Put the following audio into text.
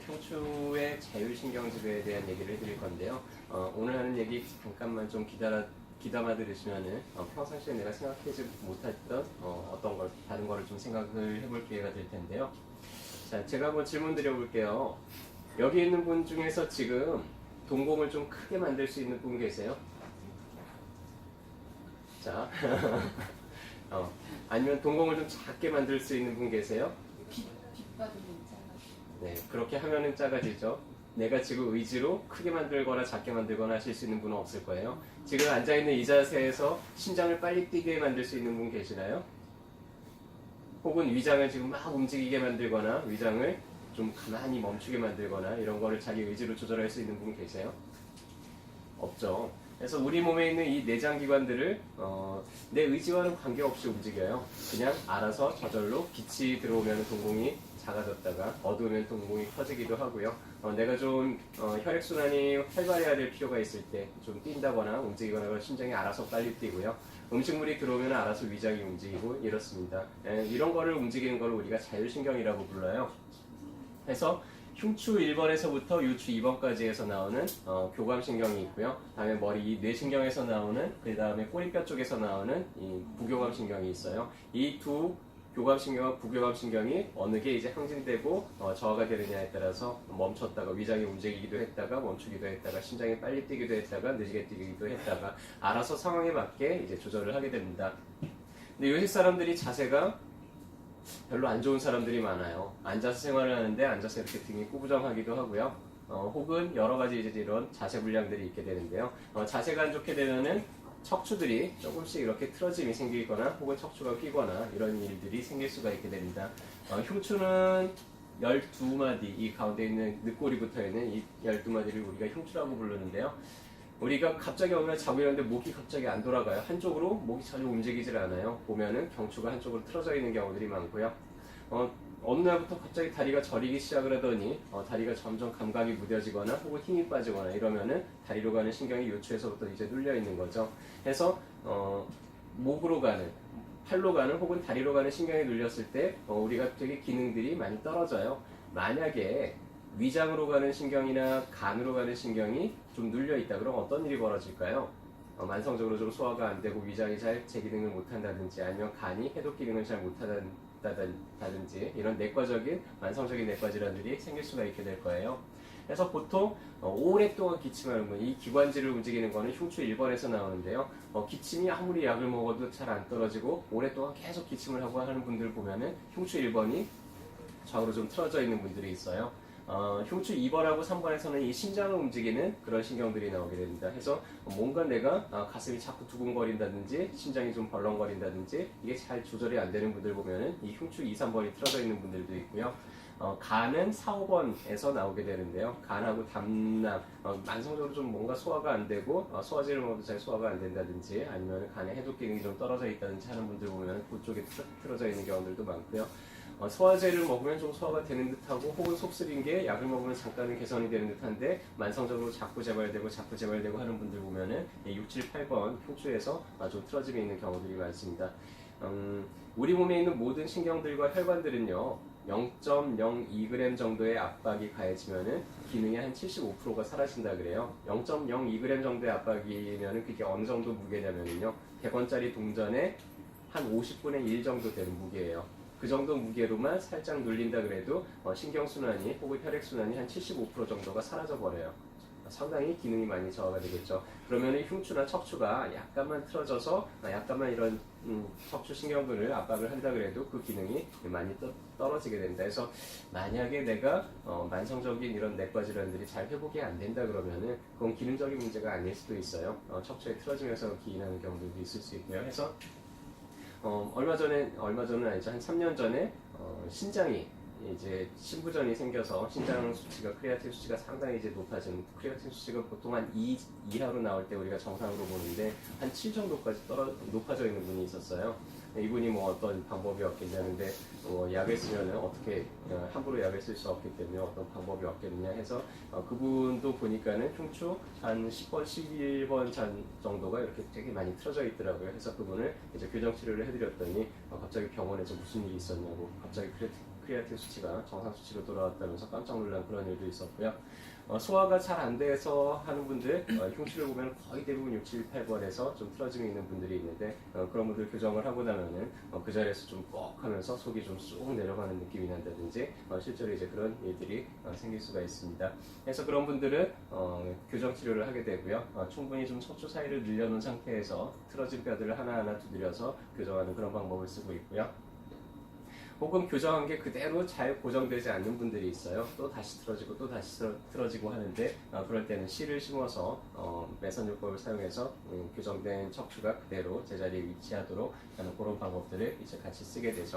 흉추의 자율신경지배에 대한 얘기를 해드릴 건데요. 오늘 하는 얘기 잠깐만 좀 귀담아 들으시면은 평상시에 내가 생각하지 못했던 어떤 걸 다른 거를 좀 생각을 해볼 기회가 될 텐데요. 자, 제가 한번 질문 드려볼게요. 여기 있는 분 중에서 지금 동공을 좀 크게 만들 수 있는 분 계세요? 자, 아니면 동공을 좀 작게 만들 수 있는 분 계세요? 빗바둑이 있잖아. 네, 그렇게 하면은 작아지죠. 내가 지금 의지로 크게 만들거나 작게 만들거나 하실 수 있는 분은 없을 거예요. 지금 앉아있는 이 자세에서 심장을 빨리 뛰게 만들 수 있는 분 계시나요? 혹은 위장을 지금 막 움직이게 만들거나 위장을 좀 가만히 멈추게 만들거나 이런 거를 자기 의지로 조절할 수 있는 분 계세요? 없죠. 그래서 우리 몸에 있는 이 내장기관들을 내 의지와는 관계없이 움직여요. 그냥 알아서 저절로 빛이 들어오면 동공이 작아졌다가 어두우면 동공이 커지기도 하고요. 내가 좀 혈액순환이 활발해야 될 필요가 있을 때 좀 뛴다거나 움직이거나 그런 심장이 알아서 빨리 뛰고요. 음식물이 들어오면 알아서 위장이 움직이고 이렇습니다. 이런 거를 움직이는 걸 우리가 자율신경이라고 불러요. 그래서 흉추 1번에서부터 유추 2번까지 해서 나오는 교감신경이 있고요. 다음에 머리 뇌신경에서 나오는, 그 다음에 꼬리뼈 쪽에서 나오는 이 부교감신경이 있어요. 이 두 교감신경과 부교감신경이 어느 게 이제 항진되고 저하가 되느냐에 따라서 멈췄다가 위장이 움직이기도 했다가 멈추기도 했다가 심장이 빨리 뛰기도 했다가 늦게 뛰기도 했다가 알아서 상황에 맞게 이제 조절을 하게 됩니다. 근데 요새 사람들이 자세가 별로 안 좋은 사람들이 많아요. 앉아서 생활을 하는데 앉아서 이렇게 등이 꾸부정하기도 하고요. 혹은 여러 가지 이제 이런 자세 불량들이 있게 되는데요. 자세가 안 좋게 되면은 척추들이 조금씩 이렇게 틀어짐이 생기거나 혹은 척추가 끼거나 이런 일들이 생길 수가 있게 됩니다. 흉추는 12마디, 이 가운데 있는 늑골이 붙어 있는 이 12마디를 우리가 흉추라고 부르는데요. 우리가 갑자기 어느 날 자고 일어났는데 목이 갑자기 안 돌아가요. 한쪽으로 목이 전혀 움직이질 않아요. 보면은 경추가 한쪽으로 틀어져 있는 경우들이 많고요. 어느 날부터 갑자기 다리가 저리기 시작을 하더니 다리가 점점 감각이 무뎌지거나 혹은 힘이 빠지거나 이러면은 다리로 가는 신경이 요추에서부터 이제 눌려 있는 거죠. 그래서 목으로 가는, 팔로 가는 혹은 다리로 가는 신경이 눌렸을 때 우리가 되게 기능들이 많이 떨어져요. 만약에 위장으로 가는 신경이나 간으로 가는 신경이 좀 눌려 있다 그럼 어떤 일이 벌어질까요? 만성적으로 좀 소화가 안 되고 위장이 잘 제 기능을 못한다든지 아니면 간이 해독 기능을 잘 못한다든지 이런 내과적인 만성적인 내과 질환들이 생길 수가 있게 될 거예요. 그래서 보통 오랫동안 기침하는 분, 이 기관지를 움직이는 거는 흉추 1번에서 나오는데요. 기침이 아무리 약을 먹어도 잘 안 떨어지고 오랫동안 계속 기침을 하고 하는 분들 보면은 흉추 1번이 좌우로 좀 틀어져 있는 분들이 있어요. 흉추 2번하고 3번에서는 이 심장을 움직이는 그런 신경들이 나오게 됩니다. 해서 뭔가 내가 가슴이 자꾸 두근거린다든지 심장이 좀 벌렁거린다든지 이게 잘 조절이 안 되는 분들 보면은 이 흉추 2, 3번이 틀어져 있는 분들도 있고요. 간은 4, 5번에서 나오게 되는데요. 간하고 담낭, 만성적으로 좀 뭔가 소화가 안 되고 소화제를 먹어도 잘 소화가 안 된다든지 아니면 간의 해독 기능이 좀 떨어져 있다든지 하는 분들 보면 그쪽에 틀어져 있는 경우들도 많고요. 소화제를 먹으면 좀 소화가 되는 듯하고 혹은 속쓰린 게 약을 먹으면 잠깐은 개선이 되는 듯한데 만성적으로 자꾸 재발되고 하는 분들 보면은 6, 7, 8번 흉추에서 좀 틀어짐이 있는 경우들이 많습니다. 우리 몸에 있는 모든 신경들과 혈관들은요 0.02g 정도의 압박이 가해지면은 기능이 한 75%가 사라진다 그래요. 0.02g 정도의 압박이면은 그게 어느 정도 무게냐면요 100원짜리 동전의 한 50분의 1 정도 되는 무게예요. 그 정도 무게로만 살짝 눌린다 그래도 신경순환이 혹은 혈액순환이 한 75% 정도가 사라져버려요. 상당히 기능이 많이 저하가 되겠죠. 그러면 흉추나 척추가 약간만 틀어져서 약간만 이런 척추 신경근을 압박을 한다 그래도 그 기능이 많이 떨어지게 된다. 그래서 만약에 내가 만성적인 이런 내과 질환들이 잘 회복이 안 된다 그러면은 그건 기능적인 문제가 아닐 수도 있어요. 척추에 틀어지면서 기인하는 경우도 있을 수 있고요. 해서 얼마 전은 아니죠. 한 3년 전에 신장이 이제 신부전이 생겨서 신장 수치가 크레아틴 수치가 상당히 이제 높아지는, 크레아틴 수치가 보통 한 2 이하로 나올 때 우리가 정상으로 보는데 한 7 정도까지 높아져 있는 분이 있었어요. 이분이 뭐 어떤 방법이 없겠냐는데 약을 쓰면은 어떻게 함부로 약을 쓸 수 없기 때문에 어떤 방법이 없겠느냐 해서 그분도 보니까는 흉추 한 10번, 11번 잔 정도가 이렇게 되게 많이 틀어져 있더라고요. 그래서 그분을 이제 교정 치료를 해드렸더니 갑자기 병원에서 무슨 일이 있었냐고 갑자기 크리아틴 수치가 정상 수치로 돌아왔다면서 깜짝 놀란 그런 일도 있었고요. 소화가 잘 안 돼서 하는 분들, 흉추를 보면 거의 대부분 6, 7, 8번에서 좀 틀어짐이 있는 분들이 있는데 그런 분들 교정을 하고 나면은 그 자리에서 좀 뻑 하면서 속이 좀 쑥 내려가는 느낌이 난다든지 실제로 이제 그런 일들이 생길 수가 있습니다. 그래서 그런 분들은 교정 치료를 하게 되고요. 충분히 좀 척추 사이를 늘려놓은 상태에서 틀어진 뼈들을 하나하나 두드려서 교정하는 그런 방법을 쓰고 있고요. 혹은 교정한 게 그대로 잘 고정되지 않는 분들이 있어요. 또 다시 틀어지고 또 다시 틀어지고 하는데 그럴 때는 실을 심어서 매선요법을 사용해서 교정된 척추가 그대로 제자리에 위치하도록 하는 그런 방법들을 이제 같이 쓰게 되죠.